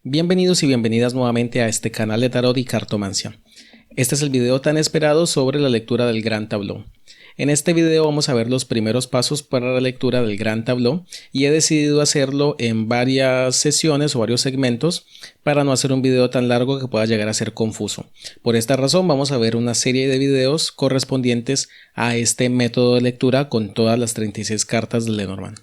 Bienvenidos y bienvenidas nuevamente a este canal de tarot y cartomancia. Este es el video tan esperado sobre la lectura del Gran Tableau. En este video vamos a ver los primeros pasos para la lectura del Gran Tableau y he decidido hacerlo en varias sesiones o varios segmentos para no hacer un video tan largo que pueda llegar a ser confuso. Por esta razón vamos a ver una serie de videos correspondientes a este método de lectura con todas las 36 cartas de Lenormand.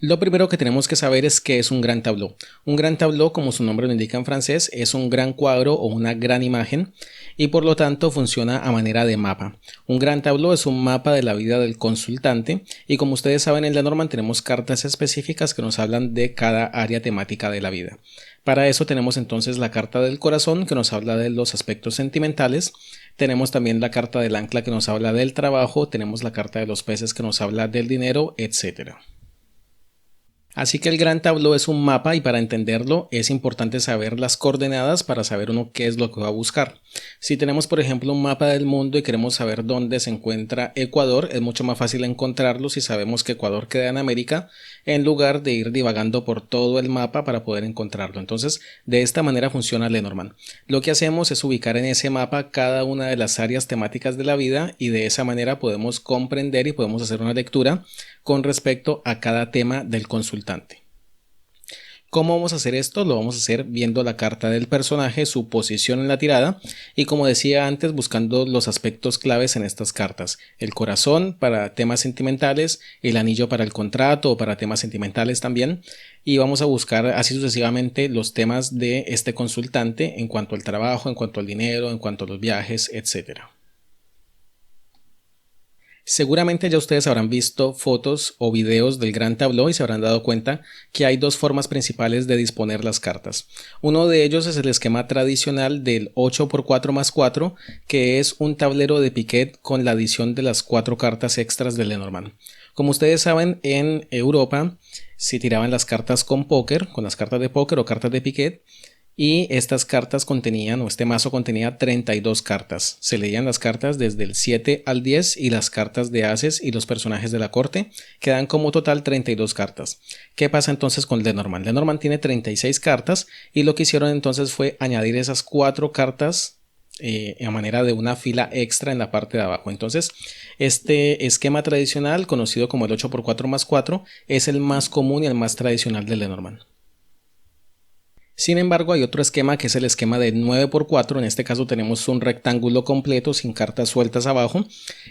Lo primero que tenemos que saber es qué es un Gran Tableau. Un Gran Tableau, como su nombre lo indica en francés, es un gran cuadro o una gran imagen y por lo tanto funciona a manera de mapa. Un Gran Tableau es un mapa de la vida del consultante y como ustedes saben en Lenormand tenemos cartas específicas que nos hablan de cada área temática de la vida. Para eso tenemos entonces la carta del corazón que nos habla de los aspectos sentimentales. Tenemos también la carta del ancla que nos habla del trabajo, tenemos la carta de los peces que nos habla del dinero, etc. Así que el Gran Tableau es un mapa y para entenderlo es importante saber las coordenadas para saber uno qué es lo que va a buscar. Si tenemos por ejemplo un mapa del mundo y queremos saber dónde se encuentra Ecuador, es mucho más fácil encontrarlo si sabemos que Ecuador queda en América en lugar de ir divagando por todo el mapa para poder encontrarlo. Entonces de esta manera funciona Lenormand. Lo que hacemos es ubicar en ese mapa cada una de las áreas temáticas de la vida y de esa manera podemos comprender y podemos hacer una lectura con respecto a cada tema del consultante. ¿Cómo vamos a hacer esto? Lo vamos a hacer viendo la carta del personaje, su posición en la tirada y como decía antes buscando los aspectos claves en estas cartas. El corazón para temas sentimentales, el anillo para el contrato o para temas sentimentales también y vamos a buscar así sucesivamente los temas de este consultante en cuanto al trabajo, en cuanto al dinero, en cuanto a los viajes, etc. Seguramente ya ustedes habrán visto fotos o videos del Gran Tableau y se habrán dado cuenta que hay dos formas principales de disponer las cartas. Uno de ellos es el esquema tradicional del 8×4+4, que es un tablero de piquet con la adición de las 4 cartas extras de Lenormand. Como ustedes saben, en Europa se tiraban las cartas con póker, con las cartas de póker o cartas de piquet, y estas cartas contenían, o este mazo contenía 32 cartas. Se leían las cartas desde el 7 al 10 y las cartas de ases y los personajes de la corte quedan como total 32 cartas. ¿Qué pasa entonces con Lenormand? Lenormand tiene 36 cartas y lo que hicieron entonces fue añadir esas 4 cartas a manera de una fila extra en la parte de abajo. Entonces este esquema tradicional conocido como el 8×4+4 es el más común y el más tradicional de Lenormand. Sin embargo, hay otro esquema que es el esquema de 9×4, en este caso tenemos un rectángulo completo sin cartas sueltas abajo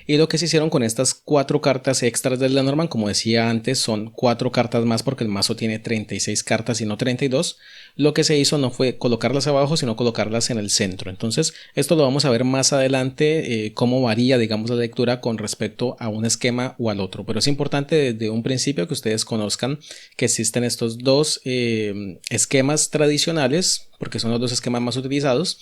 y lo que se hicieron con estas 4 cartas extras del Lenormand, como decía antes, son 4 cartas más porque el mazo tiene 36 cartas y no 32, lo que se hizo no fue colocarlas abajo sino colocarlas en el centro. Entonces esto lo vamos a ver más adelante, cómo varía digamos la lectura con respecto a un esquema o al otro, pero es importante desde un principio que ustedes conozcan que existen estos dos esquemas tradicionales porque son los dos esquemas más utilizados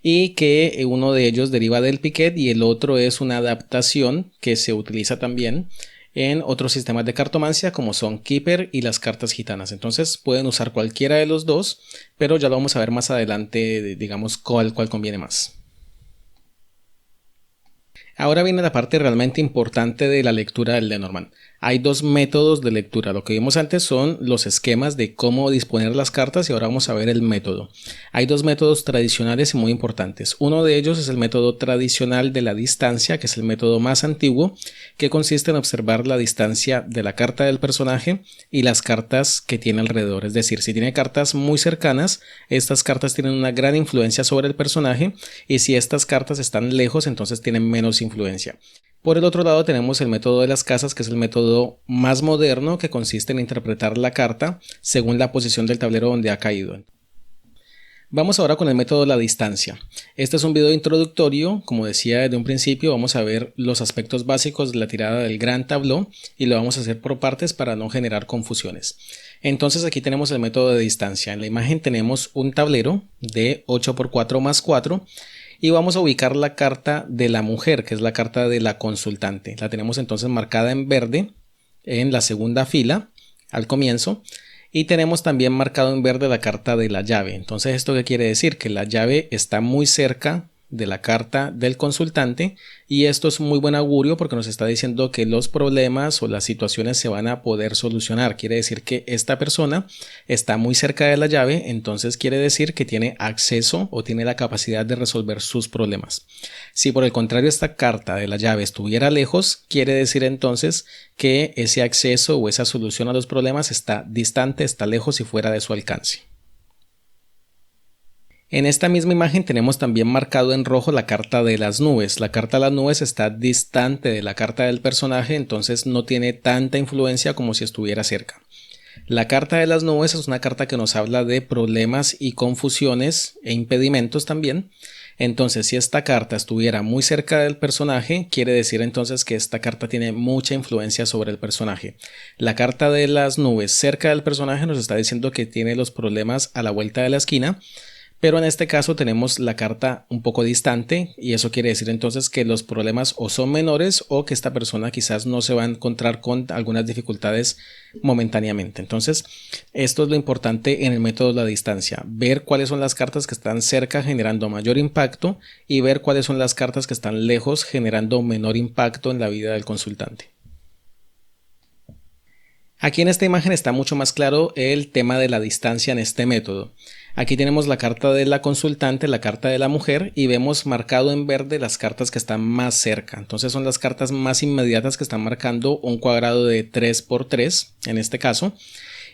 y que uno de ellos deriva del piquet y el otro es una adaptación que se utiliza también en otros sistemas de cartomancia como son Keeper y las cartas gitanas. Entonces pueden usar cualquiera de los dos, pero ya lo vamos a ver más adelante, digamos cuál conviene más. Ahora viene la parte realmente importante de la lectura del Lenormand. Hay dos métodos de lectura. Lo que vimos antes son los esquemas de cómo disponer las cartas y ahora vamos a ver el método. Hay dos métodos tradicionales y muy importantes. Uno de ellos es el método tradicional de la distancia, que es el método más antiguo, que consiste en observar la distancia de la carta del personaje y las cartas que tiene alrededor. Es decir, si tiene cartas muy cercanas, estas cartas tienen una gran influencia sobre el personaje y si estas cartas están lejos, entonces tienen menos influencia. Por el otro lado tenemos el método de las casas, que es el método más moderno que consiste en interpretar la carta según la posición del tablero donde ha caído. Vamos ahora con el método de la distancia. Este es un video introductorio, como decía desde un principio, vamos a ver los aspectos básicos de la tirada del Gran Tableau y lo vamos a hacer por partes para no generar confusiones. Entonces aquí tenemos el método de distancia. En la imagen tenemos un tablero de 8×4+4 y vamos a ubicar la carta de la mujer, que es la carta de la consultante. La tenemos entonces marcada en verde en la segunda fila al comienzo y tenemos también marcado en verde la carta de la llave. Entonces, ¿esto qué quiere decir? Que la llave está muy cerca de la carta del consultante, y esto es muy buen augurio porque nos está diciendo que los problemas o las situaciones se van a poder solucionar. Quiere decir que esta persona está muy cerca de la llave, entonces quiere decir que tiene acceso o tiene la capacidad de resolver sus problemas. Si por el contrario esta carta de la llave estuviera lejos, quiere decir entonces que ese acceso o esa solución a los problemas está distante, está lejos y fuera de su alcance. En esta misma imagen tenemos también marcado en rojo la carta de las nubes. La carta de las nubes está distante de la carta del personaje, entonces no tiene tanta influencia como si estuviera cerca. La carta de las nubes es una carta que nos habla de problemas y confusiones e impedimentos también. Entonces, si esta carta estuviera muy cerca del personaje, quiere decir entonces que esta carta tiene mucha influencia sobre el personaje. La carta de las nubes cerca del personaje nos está diciendo que tiene los problemas a la vuelta de la esquina, pero en este caso tenemos la carta un poco distante y eso quiere decir entonces que los problemas o son menores o que esta persona quizás no se va a encontrar con algunas dificultades momentáneamente. Entonces, esto es lo importante en el método de la distancia, ver cuáles son las cartas que están cerca generando mayor impacto y ver cuáles son las cartas que están lejos generando menor impacto en la vida del consultante. Aquí en esta imagen está mucho más claro el tema de la distancia en este método. Aquí tenemos la carta de la consultante, la carta de la mujer, y vemos marcado en verde las cartas que están más cerca. Entonces son las cartas más inmediatas que están marcando un cuadrado de 3×3 en este caso.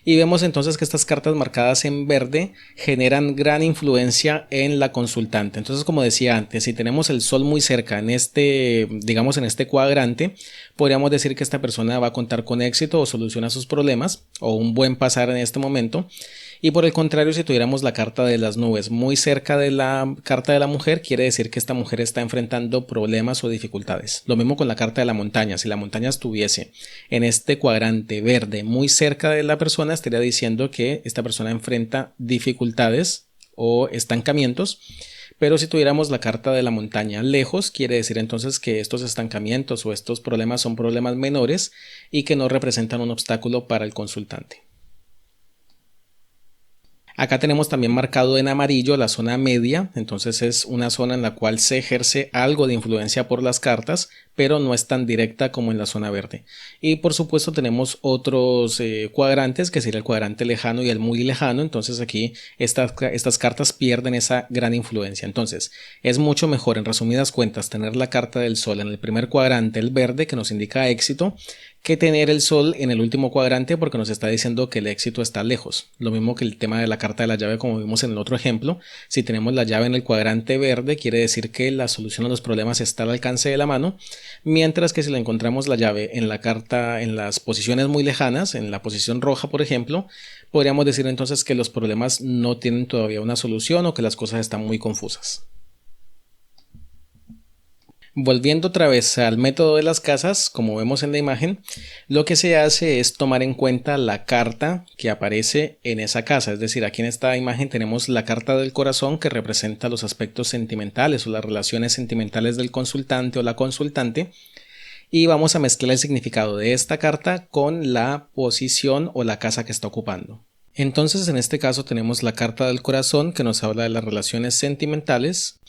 Y vemos entonces que estas cartas marcadas en verde generan gran influencia en la consultante. Entonces, como decía antes, si tenemos el sol muy cerca en este, digamos en este cuadrante, podríamos decir que esta persona va a contar con éxito o soluciona sus problemas o un buen pasar en este momento. Y por el contrario, si tuviéramos la carta de las nubes muy cerca de la carta de la mujer, quiere decir que esta mujer está enfrentando problemas o dificultades. Lo mismo con la carta de la montaña. Si la montaña estuviese en este cuadrante verde muy cerca de la persona, estaría diciendo que esta persona enfrenta dificultades o estancamientos. Pero si tuviéramos la carta de la montaña lejos, quiere decir entonces que estos estancamientos o estos problemas son problemas menores y que no representan un obstáculo para el consultante. Acá tenemos también marcado en amarillo la zona media, entonces es una zona en la cual se ejerce algo de influencia por las cartas, pero no es tan directa como en la zona verde. Y por supuesto tenemos otros cuadrantes, que sería el cuadrante lejano y el muy lejano, entonces aquí estas cartas pierden esa gran influencia. Entonces es mucho mejor, en resumidas cuentas, tener la carta del sol en el primer cuadrante, el verde, que nos indica éxito, que tener el sol en el último cuadrante porque nos está diciendo que el éxito está lejos. Lo mismo que el tema de la carta de la llave, como vimos en el otro ejemplo. Si tenemos la llave en el cuadrante verde, quiere decir que la solución a los problemas está al alcance de la mano, mientras que si le encontramos la llave en la carta en las posiciones muy lejanas, en la posición roja por ejemplo, podríamos decir entonces que los problemas no tienen todavía una solución o que las cosas están muy confusas. Volviendo otra vez al método de las casas, como vemos en la imagen, lo que se hace es tomar en cuenta la carta que aparece en esa casa. Es decir, aquí en esta imagen tenemos la carta del corazón, que representa los aspectos sentimentales o las relaciones sentimentales del consultante o la consultante, y vamos a mezclar el significado de esta carta con la posición o la casa que está ocupando. Entonces, en este caso tenemos la carta del corazón, que nos habla de las relaciones sentimentales,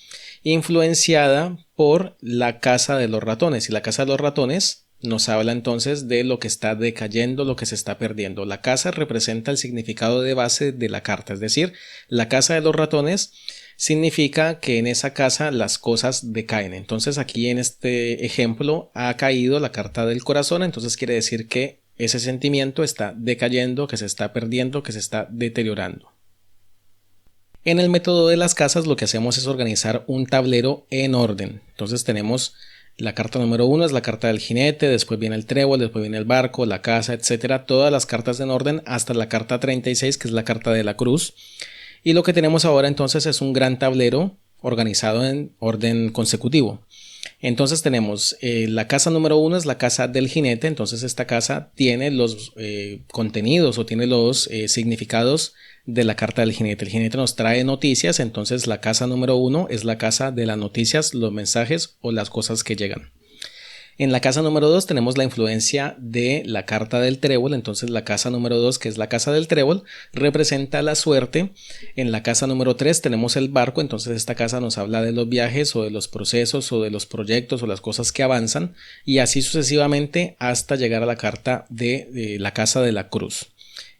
influenciada por la casa de los ratones, y la casa de los ratones nos habla entonces de lo que está decayendo, lo que se está perdiendo. La casa representa el significado de base de la carta, es decir, la casa de los ratones significa que en esa casa las cosas decaen. Entonces aquí en este ejemplo ha caído la carta del corazón, entonces quiere decir que ese sentimiento está decayendo, que se está perdiendo, que se está deteriorando. En el método de las casas lo que hacemos es organizar un tablero en orden. Entonces tenemos la carta número 1 es la carta del jinete, después viene el trébol, después viene el barco, la casa, etcétera. Todas las cartas en orden hasta la carta 36, que es la carta de la cruz. Y lo que tenemos ahora entonces es un gran tablero organizado en orden consecutivo. Entonces tenemos la casa número 1 es la casa del jinete, entonces esta casa tiene los contenidos o tiene los significados de la carta del jinete. El jinete nos trae noticias, entonces la casa número 1 es la casa de las noticias, los mensajes o las cosas que llegan. En la casa número 2 tenemos la influencia de la carta del trébol, entonces la casa número 2, que es la casa del trébol, representa la suerte. En la casa número 3 tenemos el barco, entonces esta casa nos habla de los viajes o de los procesos o de los proyectos o las cosas que avanzan, y así sucesivamente hasta llegar a la carta de la casa de la cruz.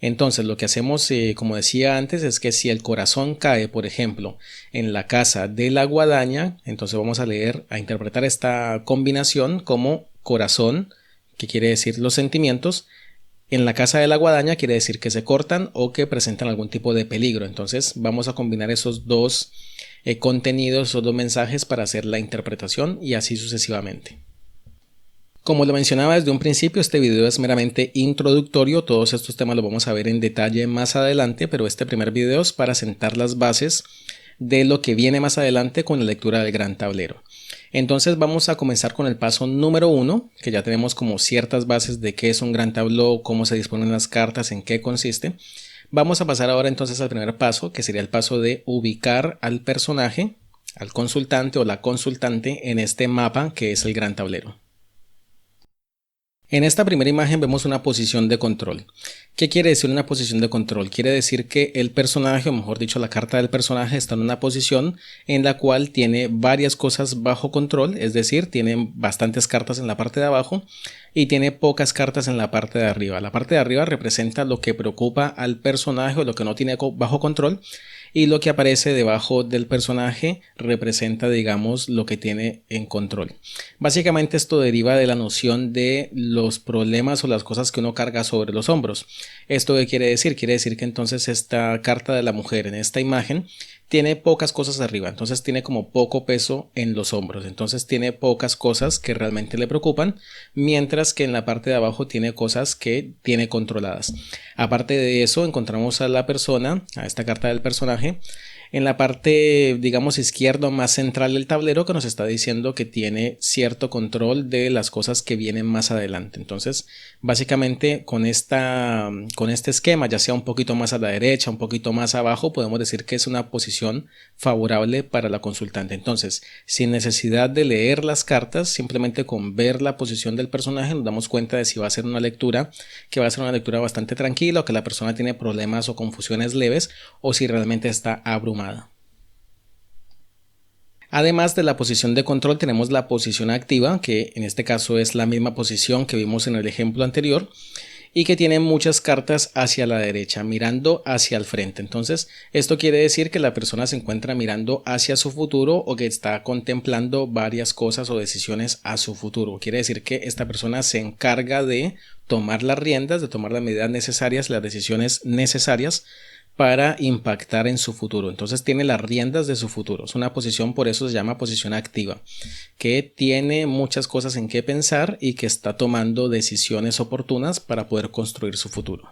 Entonces lo que hacemos, como decía antes, es que si el corazón cae, por ejemplo, en la casa de la guadaña, entonces vamos a interpretar esta combinación como corazón, que quiere decir los sentimientos. En la casa de la guadaña quiere decir que se cortan o que presentan algún tipo de peligro. Entonces vamos a combinar esos dos contenidos, esos dos mensajes para hacer la interpretación y así sucesivamente. Como lo mencionaba desde un principio, este video es meramente introductorio, todos estos temas los vamos a ver en detalle más adelante, pero este primer video es para sentar las bases de lo que viene más adelante con la lectura del gran tablero. Entonces vamos a comenzar con el paso número 1, que ya tenemos como ciertas bases de qué es un gran tablero, cómo se disponen las cartas, en qué consiste. Vamos a pasar ahora entonces al primer paso, que sería el paso de ubicar al personaje, al consultante o la consultante en este mapa que es el gran tablero. En esta primera imagen vemos una posición de control. ¿Qué quiere decir una posición de control? Quiere decir que el personaje, o mejor dicho, la carta del personaje está en una posición en la cual tiene varias cosas bajo control, es decir, tiene bastantes cartas en la parte de abajo y tiene pocas cartas en la parte de arriba. La parte de arriba representa lo que preocupa al personaje o lo que no tiene bajo control, y lo que aparece debajo del personaje representa, digamos, lo que tiene en control. Básicamente esto deriva de la noción de los problemas o las cosas que uno carga sobre los hombros. ¿Esto qué quiere decir? Quiere decir que entonces esta carta de la mujer en esta imagen tiene pocas cosas arriba, entonces tiene como poco peso en los hombros, entonces tiene pocas cosas que realmente le preocupan, mientras que en la parte de abajo tiene cosas que tiene controladas. Aparte de eso, encontramos a la persona, a esta carta del personaje, en la parte, digamos, izquierda más central del tablero, que nos está diciendo que tiene cierto control de las cosas que vienen más adelante. Entonces, básicamente con este esquema, ya sea un poquito más a la derecha, un poquito más abajo, podemos decir que es una posición favorable para la consultante. Entonces, sin necesidad de leer las cartas, simplemente con ver la posición del personaje nos damos cuenta de si va a ser una lectura que va a ser una lectura bastante tranquila, o que la persona tiene problemas o confusiones leves, o si realmente está abrumada. Además de la posición de control, tenemos la posición activa, que en este caso es la misma posición que vimos en el ejemplo anterior y que tiene muchas cartas hacia la derecha, mirando hacia el frente. Entonces, esto quiere decir que la persona se encuentra mirando hacia su futuro o que está contemplando varias cosas o decisiones a su futuro. Quiere decir que esta persona se encarga de tomar las riendas, de tomar las medidas necesarias, las decisiones necesarias para impactar en su futuro. Entonces tiene las riendas de su futuro. Es una posición, por eso se llama posición activa, que tiene muchas cosas en qué pensar y que está tomando decisiones oportunas para poder construir su futuro.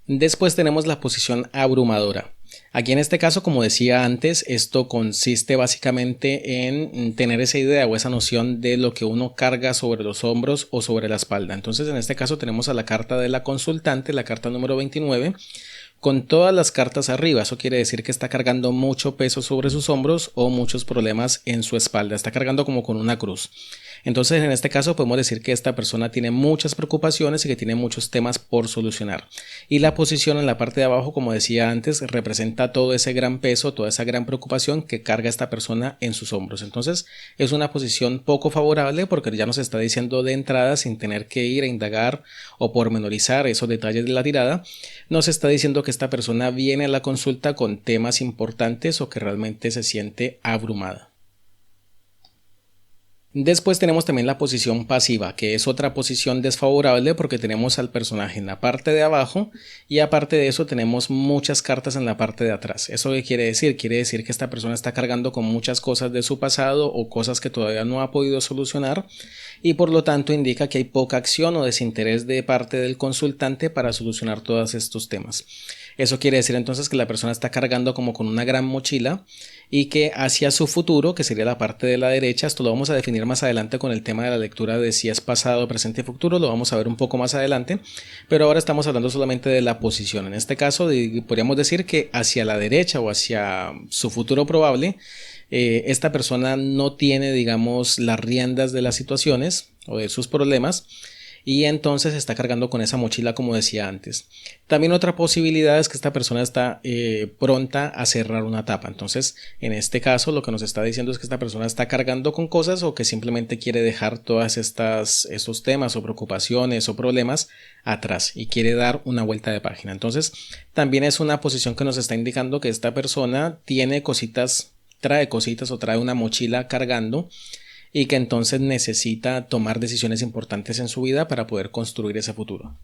Después tenemos la posición abrumadora. Aquí en este caso, como decía antes, esto consiste básicamente en tener esa idea o esa noción de lo que uno carga sobre los hombros o sobre la espalda. Entonces, en este caso tenemos a la carta de la consultante, la carta número 29, con todas las cartas arriba. Eso quiere decir que está cargando mucho peso sobre sus hombros o muchos problemas en su espalda. Está cargando como con una cruz. Entonces, en este caso podemos decir que esta persona tiene muchas preocupaciones y que tiene muchos temas por solucionar. Y la posición en la parte de abajo, como decía antes, representa todo ese gran peso, toda esa gran preocupación que carga esta persona en sus hombros. Entonces, es una posición poco favorable porque ya nos está diciendo de entrada, sin tener que ir a indagar o pormenorizar esos detalles de la tirada, nos está diciendo que esta persona viene a la consulta con temas importantes o que realmente se siente abrumada. Después tenemos también la posición pasiva, que es otra posición desfavorable porque tenemos al personaje en la parte de abajo y aparte de eso tenemos muchas cartas en la parte de atrás. ¿Eso qué quiere decir? Quiere decir que esta persona está cargando con muchas cosas de su pasado o cosas que todavía no ha podido solucionar y por lo tanto indica que hay poca acción o desinterés de parte del consultante para solucionar todos estos temas. Eso quiere decir entonces que la persona está cargando como con una gran mochila y que hacia su futuro, que sería la parte de la derecha, esto lo vamos a definir más adelante con el tema de la lectura de si es pasado, presente y futuro, lo vamos a ver un poco más adelante, pero ahora estamos hablando solamente de la posición. En este caso podríamos decir que hacia la derecha o hacia su futuro probable esta persona no tiene, digamos, las riendas de las situaciones o de sus problemas, y entonces está cargando con esa mochila, como decía antes. También otra posibilidad es que esta persona está pronta a cerrar una etapa. Entonces, en este caso, lo que nos está diciendo es que esta persona está cargando con cosas, o que simplemente quiere dejar todas estos temas o preocupaciones o problemas atrás y quiere dar una vuelta de página. Entonces, también es una posición que nos está indicando que esta persona tiene cositas, trae cositas o trae una mochila cargando, y que entonces necesita tomar decisiones importantes en su vida para poder construir ese futuro.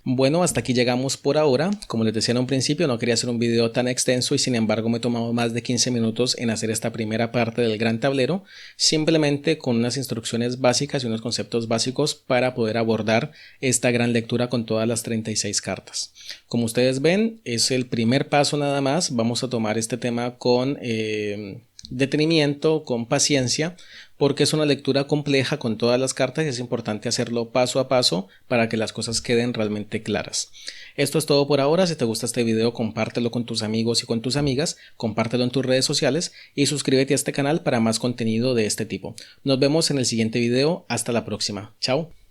Bueno, hasta aquí llegamos por ahora. Como les decía en un principio, no quería hacer un video tan extenso, y sin embargo me he tomado más de 15 minutos en hacer esta primera parte del gran tablero, simplemente con unas instrucciones básicas y unos conceptos básicos para poder abordar esta gran lectura con todas las 36 cartas. Como ustedes ven, es el primer paso nada más. Vamos a tomar este tema con detenimiento, con paciencia, porque es una lectura compleja con todas las cartas y es importante hacerlo paso a paso para que las cosas queden realmente claras. Esto es todo por ahora. Si te gusta este video, compártelo con tus amigos y con tus amigas, compártelo en tus redes sociales y suscríbete a este canal para más contenido de este tipo. Nos vemos en el siguiente video. Hasta la próxima. Chao.